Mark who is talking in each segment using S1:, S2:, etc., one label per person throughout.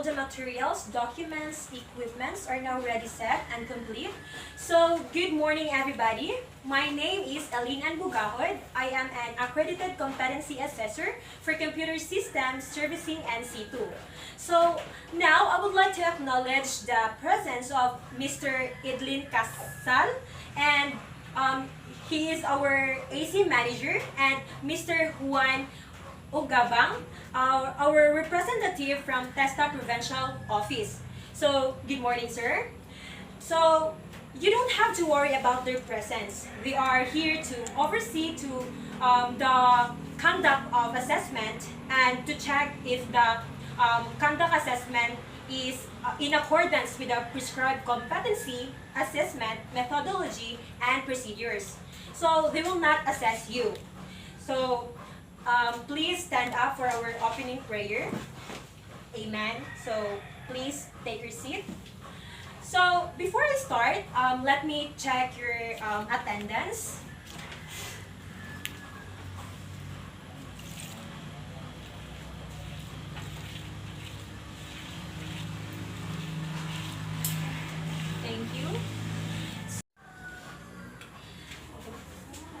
S1: the materials, documents, equipments are now ready, set, and complete. So, good morning everybody. My name is Aline Bugahod. I am an accredited competency assessor for computer systems, servicing, and C2. So, now I would like to acknowledge the presence of Mr. Idlin Casal, and he is our AC manager, and Mr. Juan Ugabang, our representative from TESTA Provincial Office. So, good morning, sir. So, you don't have to worry about their presence. They are here to oversee the conduct of assessment and to check if the conduct assessment is in accordance with the prescribed competency assessment methodology and procedures. So, they will not assess you. So, please stand up for our opening prayer. Amen. So, please take your seat. So, before I start, let me check your attendance. Thank you.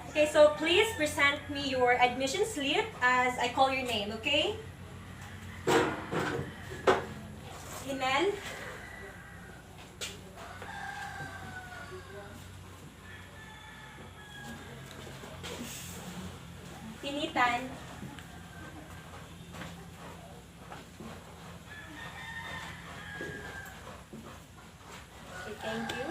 S1: Okay, so please present me your admission slip as I call your name, okay? Hinel. Tinitan. Okay, thank you.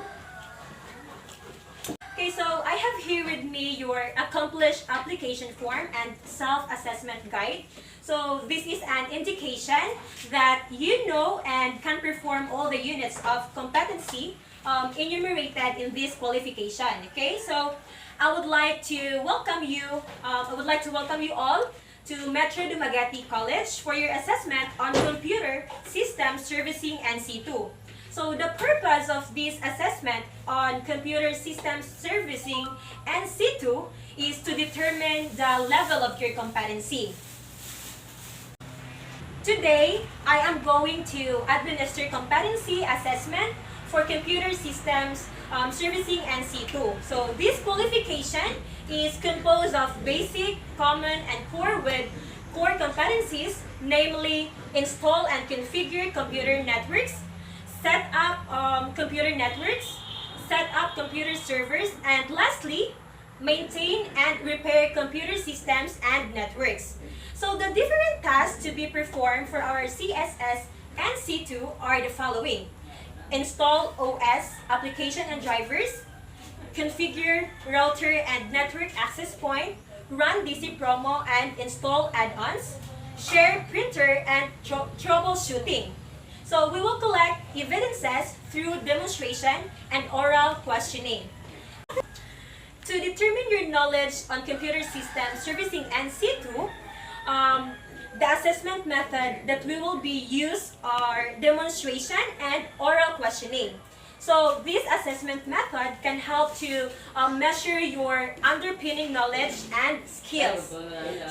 S1: Okay, so I have here with me your accomplished application form and self-assessment guide. So this is an indication that you know and can perform all the units of competency enumerated in this qualification. Okay, so I would like to welcome you. All to Metro Dumaguete College for your assessment on computer system servicing and C2. So the purpose of this assessment on computer systems servicing and C2 is to determine the level of your competency. Today, I am going to administer competency assessment for computer systems servicing and C2. So this qualification is composed of basic, common, and core with core competencies, namely install and configure computer networks, set up computer networks, set up computer servers, and lastly, maintain and repair computer systems and networks. So the different tasks to be performed for our CSS and C2 are the following: install OS, application and drivers, configure router and network access point, run DC promo and install add-ons, share printer and troubleshooting. So we will collect evidences through demonstration and oral questioning. To determine your knowledge on computer systems servicing and C2, the assessment method that we will be used are demonstration and oral questioning. So this assessment method can help to measure your underpinning knowledge and skills.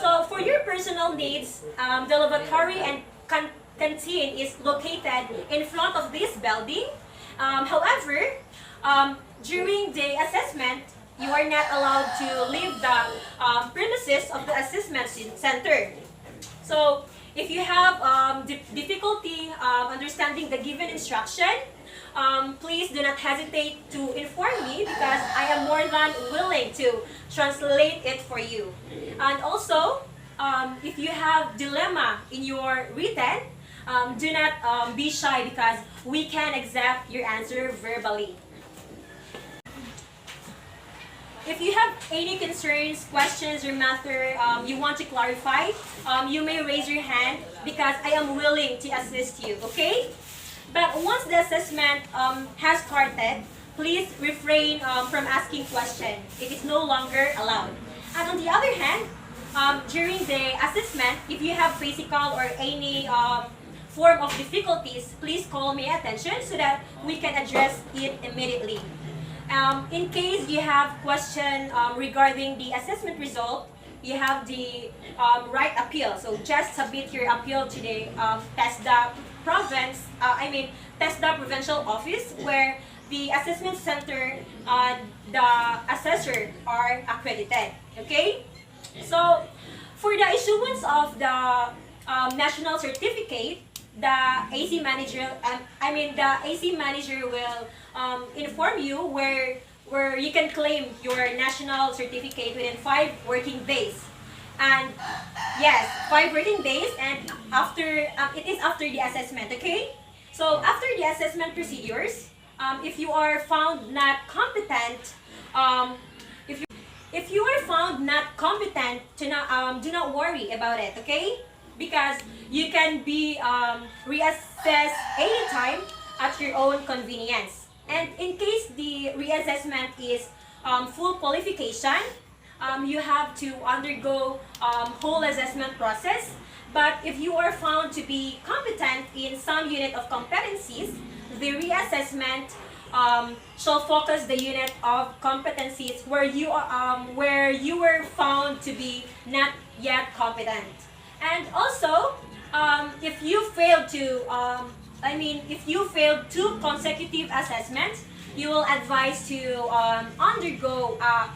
S1: So for your personal needs, the lavatory and canteen is located in front of this building. However, during the assessment, you are not allowed to leave the premises of the assessment center. So, if you have difficulty understanding the given instruction, please do not hesitate to inform me because I am more than willing to translate it for you. And also, if you have dilemma in your written, do not be shy because we can accept your answer verbally. If you have any concerns, questions, or matter you want to clarify, you may raise your hand because I am willing to assist you, okay? But once the assessment has started, please refrain from asking questions. It is no longer allowed. And on the other hand, during the assessment, if you have physical or any form of difficulties, please call me attention so that we can address it immediately. In case you have question regarding the assessment result, you have the right appeal. So just submit your appeal to the TESDA Province TESDA Provincial Office, where the assessment center, the assessor are accredited. Okay? So, for the issuance of the national certificate, the AC manager, will inform you where you can claim your national certificate within 5 working days. And yes, 5 working days, and after it is after the assessment. Okay? So after the assessment procedures, if you are found not competent, if you are found not competent, do not worry about it, okay? Because you can be reassessed anytime at your own convenience. And in case the reassessment is full qualification, you have to undergo whole assessment process. But if you are found to be competent in some unit of competencies, the reassessment shall focus the unit of competencies where you were found to be not yet competent. And also, if you failed two consecutive assessments, you will advise to undergo a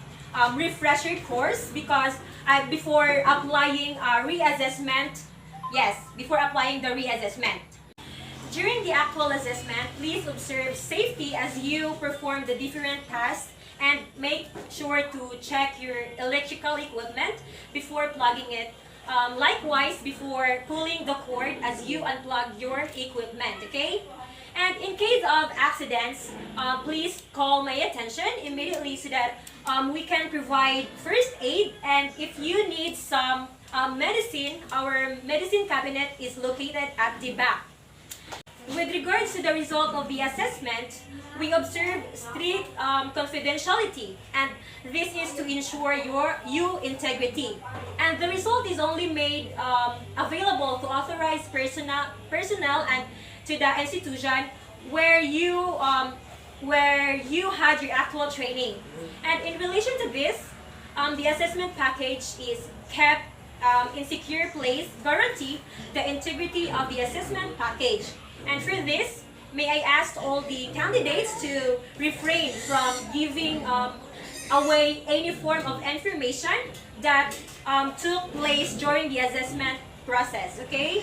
S1: refresher course because before applying a reassessment, before applying the reassessment. During the actual assessment, please observe safety as you perform the different tasks and make sure to check your electrical equipment before plugging it. Likewise, before pulling the cord as you unplug your equipment, okay? And in case of accidents, please call my attention immediately so that we can provide first aid. And if you need some medicine, our medicine cabinet is located at the back. With regards to the result of the assessment, we observe strict confidentiality, and this is to ensure your integrity. And the result is only made available to authorized personnel and to the institution where you had your actual training. And in relation to this, the assessment package is kept in secure place, guarantee the integrity of the assessment package. And for this, may I ask all the candidates to refrain from giving away any form of information that took place during the assessment process, okay?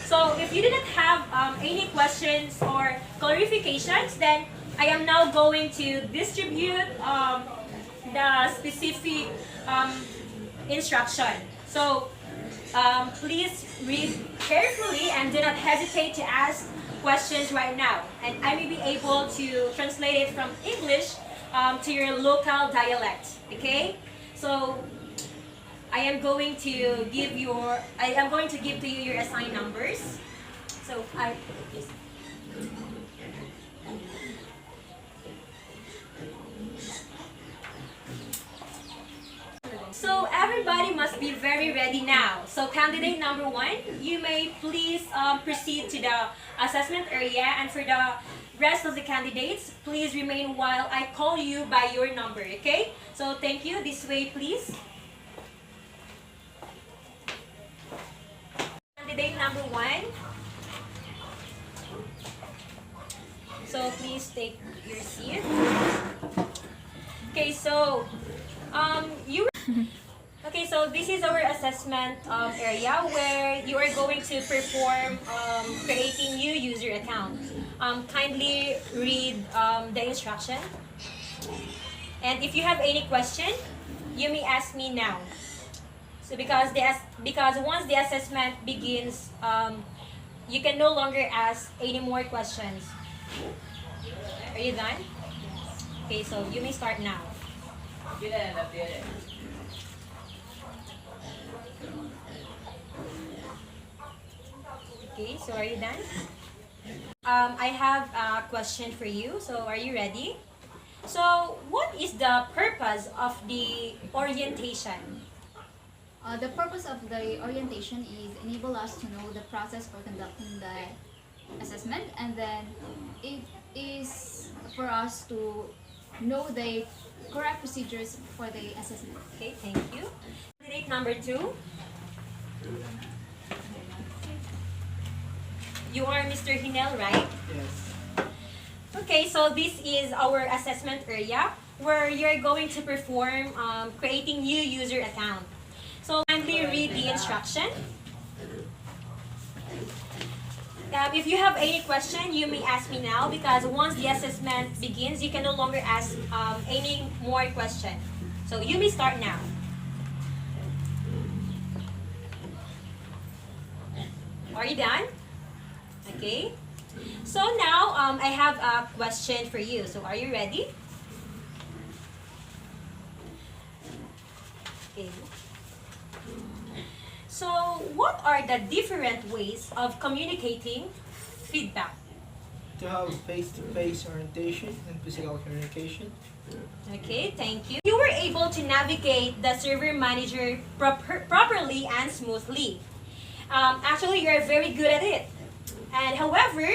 S1: So if you didn't have any questions or clarifications, then I am now going to distribute the specific instruction. So please read carefully and do not hesitate to ask questions right now. And I may be able to translate it from English to your local dialect. Okay? So I am going to give to you your assigned numbers. So So everybody must be very ready now. So candidate number 1, you may please proceed to the assessment area, and for the rest of the candidates, please remain while I call you by your number, okay? So thank you. This way, please. Candidate number 1. So please take your seat. Okay, so Okay, so this is our assessment area where you are going to perform creating new user account. Kindly read the instruction. And if you have any question, you may ask me now. So because once the assessment begins, you can no longer ask any more questions. Are you done? Okay, so you may start now. Okay, so are you done? I have a question for you. So are you ready? So what is the purpose of the orientation?
S2: The purpose of the orientation is enable us to know the process for conducting the assessment, and then it is for us to know the correct procedures for the assessment.
S1: Okay, thank you. Candidate number 2. You are Mr. Hinel, right?
S3: Yes.
S1: Okay, so this is our assessment area where you're going to perform creating new user account. So kindly read the instruction. If you have any question, you may ask me now because once the assessment begins, you can no longer ask any more question. So you may start now. Are you done? Okay. So now I have a question for you. So are you ready? Okay. So what are the different ways of communicating feedback?
S3: To have face-to-face orientation and physical communication.
S1: Okay, thank you. You were able to navigate the server manager properly and smoothly. Actually, you're very good at it. And however,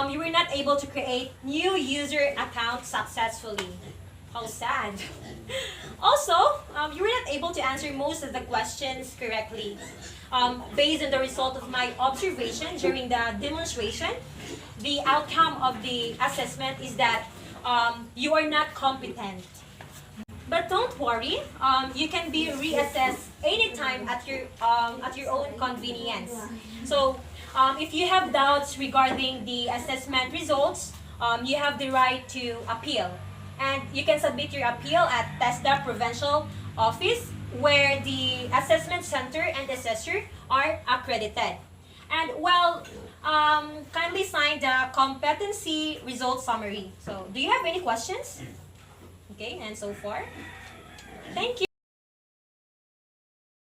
S1: you were not able to create new user accounts successfully. How sad. Also, you were not able to answer most of the questions correctly. Based on the result of my observation during the demonstration, the outcome of the assessment is that you are not competent. But don't worry, you can be reassessed anytime at your own convenience. So, if you have doubts regarding the assessment results, you have the right to appeal. And you can submit your appeal at TESDA Provincial Office where the assessment center and assessor are accredited. And well, kindly sign the competency result summary. So, do you have any questions? Okay, and so far, thank you.